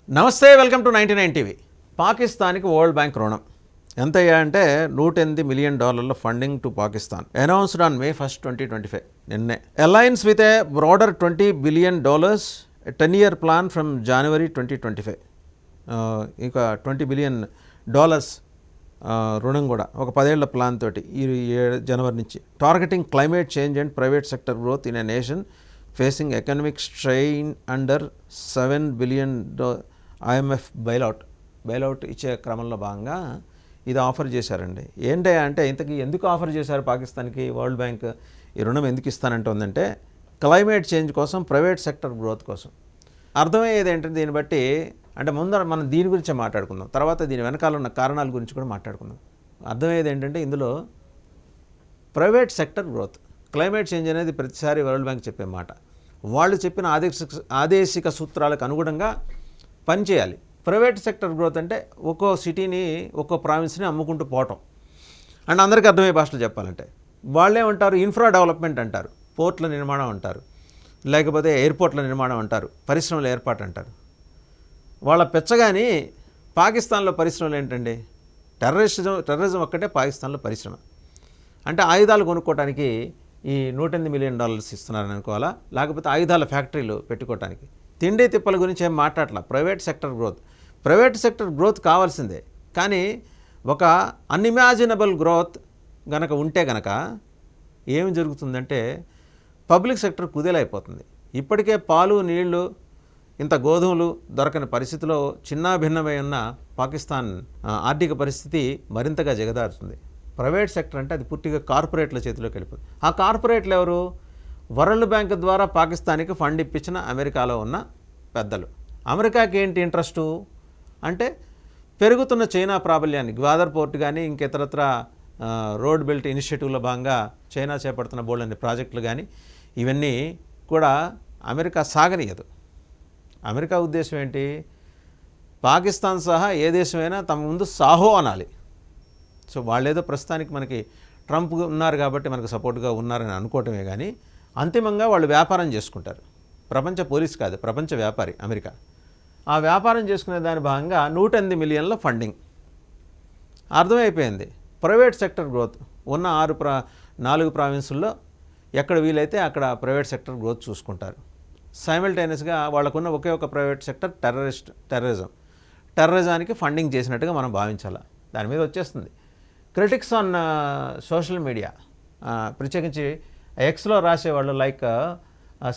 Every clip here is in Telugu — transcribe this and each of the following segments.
నమస్తే, వెల్కమ్ టు 99 టీవీ. పాకిస్తాన్కి వరల్డ్ బ్యాంక్ రుణం ఎంత అయ్యా అంటే $108 million funding to Pakistan announced on May 1, 2025. నిన్నే alliance with a broader $20 billion 10-year plan from January 2025. ఇంకా $20 బిలియన్ రుణం కూడా ఒక 10 ఏళ్ల ప్లాన్ తోటి ఈ జనవరి నుంచి targeting climate change and private sector growth in a nation facing economic strain under $7 billion IMF బైలౌట్ ఇచ్చే క్రమంలో భాగంగా ఇది ఆఫర్ చేశారండి. ఏంటి అంటే ఇంతకీ ఎందుకు ఆఫర్ చేశారు పాకిస్తాన్కి వరల్డ్ బ్యాంక్ ఈ రుణం ఎందుకు ఇస్తానంటుందంటే క్లైమేట్ చేంజ్ కోసం, ప్రైవేట్ సెక్టర్ గ్రోత్ కోసం. అర్థమయ్యేది ఏంటంటే దీన్ని బట్టి అంటే ముందర మనం దీని గురించే మాట్లాడుకుందాం, తర్వాత దీని వెనకాల ఉన్న కారణాల గురించి కూడా మాట్లాడుకుందాం. అర్థమయ్యేది ఏంటంటే ఇందులో private sector growth, climate change అనేది ప్రతిసారి వరల్డ్ బ్యాంక్ చెప్పే మాట. వాళ్ళు చెప్పిన ఆదేశిక సూత్రాలకు అనుగుణంగా పనిచేయాలి. ప్రైవేట్ సెక్టర్ గ్రోత్ అంటే ఒక్కో సిటీని, ఒక్కో ప్రావిన్స్ని అమ్ముకుంటూ పోవటం. అండ్ అందరికీ అర్థమయ్యే భాషలో చెప్పాలంటే వాళ్ళేమంటారు, ఇన్ఫ్రా డెవలప్మెంట్ అంటారు, పోర్ట్ల నిర్మాణం అంటారు, లేకపోతే ఎయిర్పోర్ట్ల నిర్మాణం అంటారు, పరిశ్రమల ఏర్పాటు అంటారు. వాళ్ళ పెచ్చగాని పాకిస్తాన్లో పరిశ్రమలు ఏంటండి, టెర్రరిజం ఒక్కటే పాకిస్తాన్లో పరిశ్రమ. అంటే ఆయుధాలు కొనుక్కోవడానికి ఈ $108 మిలియన్ ఇస్తున్నారని అనుకోవాలా, లేకపోతే ఆయుధాల ఫ్యాక్టరీలు పెట్టుకోవడానికి. తిండి తిప్పల గురించి ఏం మాట్లాడలా. ప్రైవేట్ సెక్టర్ గ్రోత్ కావాల్సిందే, కానీ ఒక అన్ఇమాజినబుల్ గ్రోత్ గనక ఉంటే గనక ఏమి జరుగుతుందంటే పబ్లిక్ సెక్టర్ కుదేలైపోతుంది. ఇప్పటికే పాలు, నీళ్లు, ఇంత గోధుమలు దొరకని పరిస్థితిలో చిన్నాభిన్నమై ఉన్న పాకిస్తాన్ ఆర్థిక పరిస్థితి మరింతగా దిగజారుతుంది. ప్రైవేట్ సెక్టర్ అంటే అది పూర్తిగా కార్పొరేట్ల చేతిలోకి వెళ్ళిపోతుంది. ఆ కార్పొరేట్లు ఎవరు? వరల్డ్ బ్యాంక్ ద్వారా పాకిస్తాన్కి ఫండ్ ఇప్పించిన అమెరికాలో ఉన్న పెద్దలు. అమెరికాకి ఏంటి ఇంట్రెస్టు అంటే పెరుగుతున్న చైనా ప్రాబల్యాన్ని, గ్వాదర్ పోర్ట్ కానీ ఇంకెతరత్ర రోడ్ బెల్ట్ ఇనిషియేటివ్లో భాగంగా చైనా చేపడుతున్న బోల్డన్ని ప్రాజెక్టులు కానీ ఇవన్నీ కూడా అమెరికా సాగనీయదు. అమెరికా ఉద్దేశం ఏంటి, పాకిస్తాన్ సహా ఏ దేశమైనా తమ ముందు సాహో అనాలి. సో వాళ్ళేదో ప్రస్తుతానికి మనకి ట్రంప్ ఉన్నారు కాబట్టి మనకు సపోర్ట్గా ఉన్నారని అనుకోవటమే కానీ అంతిమంగా వాళ్ళు వ్యాపారం చేసుకుంటారు. ప్రపంచ పోలీస్ కాదు, ప్రపంచ వ్యాపారి అమెరికా. ఆ వ్యాపారం చేసుకునే దాని భాగంగా $108 మిలియన్ ఫండింగ్. అర్థమైపోయింది. ప్రైవేట్ సెక్టర్ గ్రోత్ ఉన్న 4 ప్రావిన్సుల్లో ఎక్కడ వీలైతే అక్కడ ప్రైవేట్ సెక్టర్ గ్రోత్ చూసుకుంటారు. సైమల్టేనియస్గా వాళ్ళకున్న ఒకే ఒక ప్రైవేట్ సెక్టర్ టెర్రరిజానికి ఫండింగ్ చేసినట్టుగా మనం భావించాలి. దాని మీద వచ్చేస్తుంది. క్రిటిక్స్ ఆన్ సోషల్ మీడియా, ప్రత్యేకించి ఎక్స్లో రాసేవాళ్ళు లైక్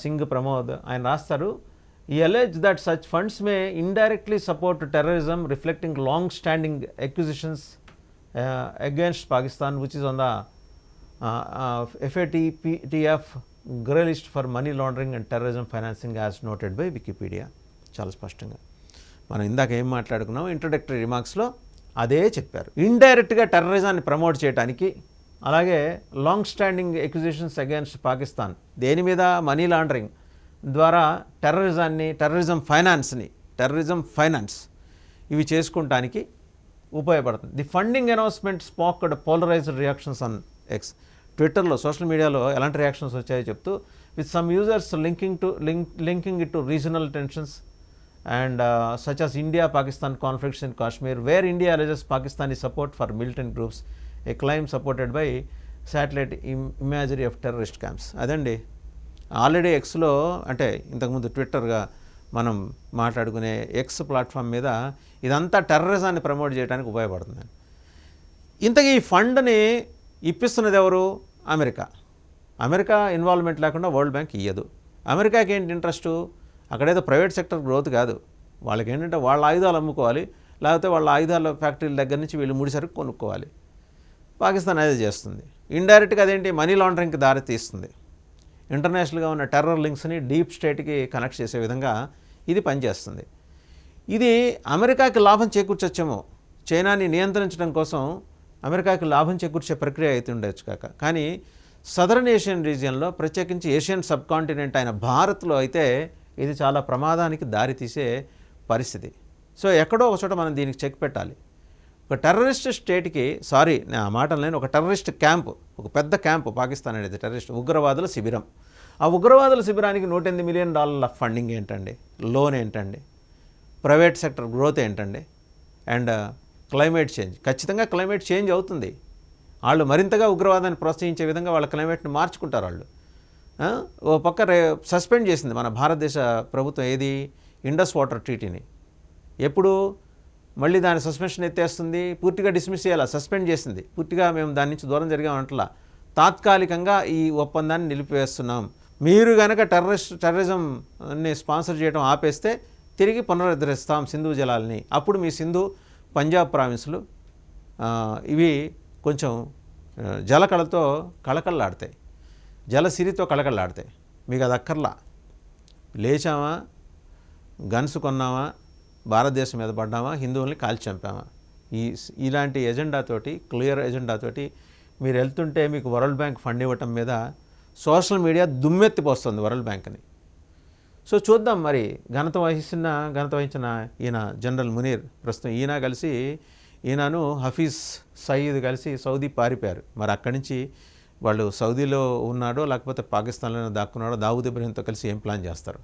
సింగ్ ప్రమోద్, ఆయన రాస్తారు, ఈ alleges that such funds may indirectly support terrorism reflecting long standing accusations against Pakistan which is on the FATF grey list for money laundering and terrorism financing as noted by Wikipedia. చాలా స్పష్టంగా మనం ఇందాక ఏం మాట్లాడుకున్నాం ఇంట్రడక్టరీ రిమార్క్స్లో అదే చెప్పారు. ఇండైరెక్ట్గా టెర్రరిజాన్ని ప్రమోట్ చేయడానికి, అలాగే long standing acquisitions against Pakistan, దేని మీద మనీ లాండరింగ్ ద్వారా టెర్రరిజం ఫైనాన్స్ ఇవి చేసుకుంటానికి ఉపయోగపడుతుంది. The funding announcement sparked polarised reactions on X. ట్విట్టర్లో, సోషల్ మీడియాలో ఎలాంటి రియాక్షన్స్ వచ్చాయో చెప్తూ, with some users linking it to regional tensions and such as India-Pakistan conflicts in Kashmir, where India alleges Pakistani support for militant groups, a claim supported by satellite imagery of terrorist camps. అదండి ఆల్రెడీ ఎక్స్లో, అంటే ఇంతకుముందు ట్విట్టర్గా మనం మాట్లాడుకునే ఎక్స్ ప్లాట్ఫామ్ మీద ఇదంతా టెర్రరిజాన్ని ప్రమోట్ చేయడానికి ఉపయోగపడుతుంది. ఇంతకీ ఈ ఫండ్ని ఇప్పిస్తున్నది ఎవరు? అమెరికా ఇన్వాల్వ్మెంట్ లేకుండా వరల్డ్ బ్యాంక్ ఇయ్యదు. అమెరికాకి ఏంటి ఇంట్రెస్టు? అక్కడేదో ప్రైవేట్ సెక్టర్ గ్రోత్ కాదు, వాళ్ళకి ఏంటంటే వాళ్ళ ఆయుధాలు అమ్ముకోవాలి, లేకపోతే వాళ్ళ ఆయుధాల ఫ్యాక్టరీల దగ్గర నుంచి వీళ్ళు ముడి సరుకు కొనుక్కోవాలి. పాకిస్తాన్ అదే చేస్తుంది. ఇండైరెక్ట్గా అదేంటి మనీ లాండరింగ్కి దారి తీస్తుంది. ఇంటర్నేషనల్గా ఉన్న టెర్రర్ లింక్స్ని డీప్ స్టేట్కి కనెక్ట్ చేసే విధంగా ఇది పనిచేస్తుంది. ఇది అమెరికాకి లాభం చేకూర్చొచ్చేమో, చైనాని నియంత్రించడం కోసం అమెరికాకి లాభం చేకూర్చే ప్రక్రియ అయితే ఉండొచ్చు కాక, కానీ సదరన్ ఏషియన్ రీజియన్లో, ప్రత్యేకించి ఏషియన్ సబ్ కాంటినెంట్ అయిన భారత్లో అయితే ఇది చాలా ప్రమాదానికి దారితీసే పరిస్థితి. సో ఎక్కడో ఒక చోట మనం దీనికి చెక్ పెట్టాలి. ఒక టెర్రరిస్ట్ స్టేట్కి, నేను ఆ మాటలు నేను, ఒక టెర్రరిస్ట్ క్యాంపు, ఒక పెద్ద క్యాంపు పాకిస్తాన్ అనేది టెర్రరిస్ట్ ఉగ్రవాదుల శిబిరం. ఆ ఉగ్రవాదుల శిబిరానికి $108 మిలియన్ ఫండింగ్ ఏంటండి, లోన్ ఏంటండి? ప్రైవేట్ సెక్టర్ గ్రోత్ ఏంటండి? And climate change. ఖచ్చితంగా క్లైమేట్ చేంజ్ అవుతుంది. వాళ్ళు మరింతగా ఉగ్రవాదాన్ని ప్రోత్సహించే విధంగా వాళ్ళ క్లైమేట్ని మార్చుకుంటారు వాళ్ళు. ఓ పక్క సస్పెండ్ చేసింది మన భారతదేశ ప్రభుత్వం ఏది, ఇండస్ వాటర్ ట్రీటీని. ఎప్పుడు మళ్ళీ దాని సస్పెన్షన్ ఎత్తేస్తుంది, పూర్తిగా డిస్మిస్ చేయాలా, సస్పెండ్ చేసింది. పూర్తిగా మేము దాని నుంచి దూరం జరిగామంటలా, తాత్కాలికంగా ఈ ఒప్పందాన్ని నిలిపివేస్తున్నాం. మీరు కనుక టెర్రరిజంని స్పాన్సర్ చేయడం ఆపేస్తే తిరిగి పునరుద్ధరిస్తాం సింధు జలాల్ని. అప్పుడు మీ సింధు, పంజాబ్ ప్రావిన్సులు ఇవి కొంచెం జలకళతో కళకళలాడతాయి, జలసిరితో కళకళలాడతాయి. మీకు అది అక్కర్లా. లేచామా, గన్స్ కొన్నామా, భారతదేశం మీద పడ్డామా, హిందువుల్ని కాల్చి చంపామా, ఇలాంటి ఎజెండాతోటి, క్లియర్ ఎజెండాతోటి మీరు వెళ్తుంటే మీకు వరల్డ్ బ్యాంక్ ఫండ్ ఇవ్వటం మీద సోషల్ మీడియా దుమ్మెత్తిపోస్తుంది వరల్డ్ బ్యాంక్ని. సో చూద్దాం మరి. ఘనత వహించిన ఈయన జనరల్ మునీర్, ప్రస్తుతం ఈయనను హఫీజ్ సయీద్ కలిసి సౌదీ పారిపోయారు. మరి అక్కడి నుంచి వాళ్ళు సౌదీలో ఉన్నాడో లేకపోతే పాకిస్తాన్లోనే దాక్కున్నాడో, దావూద్ ఇబ్రహీంతో కలిసి ఏం ప్లాన్ చేస్తారు?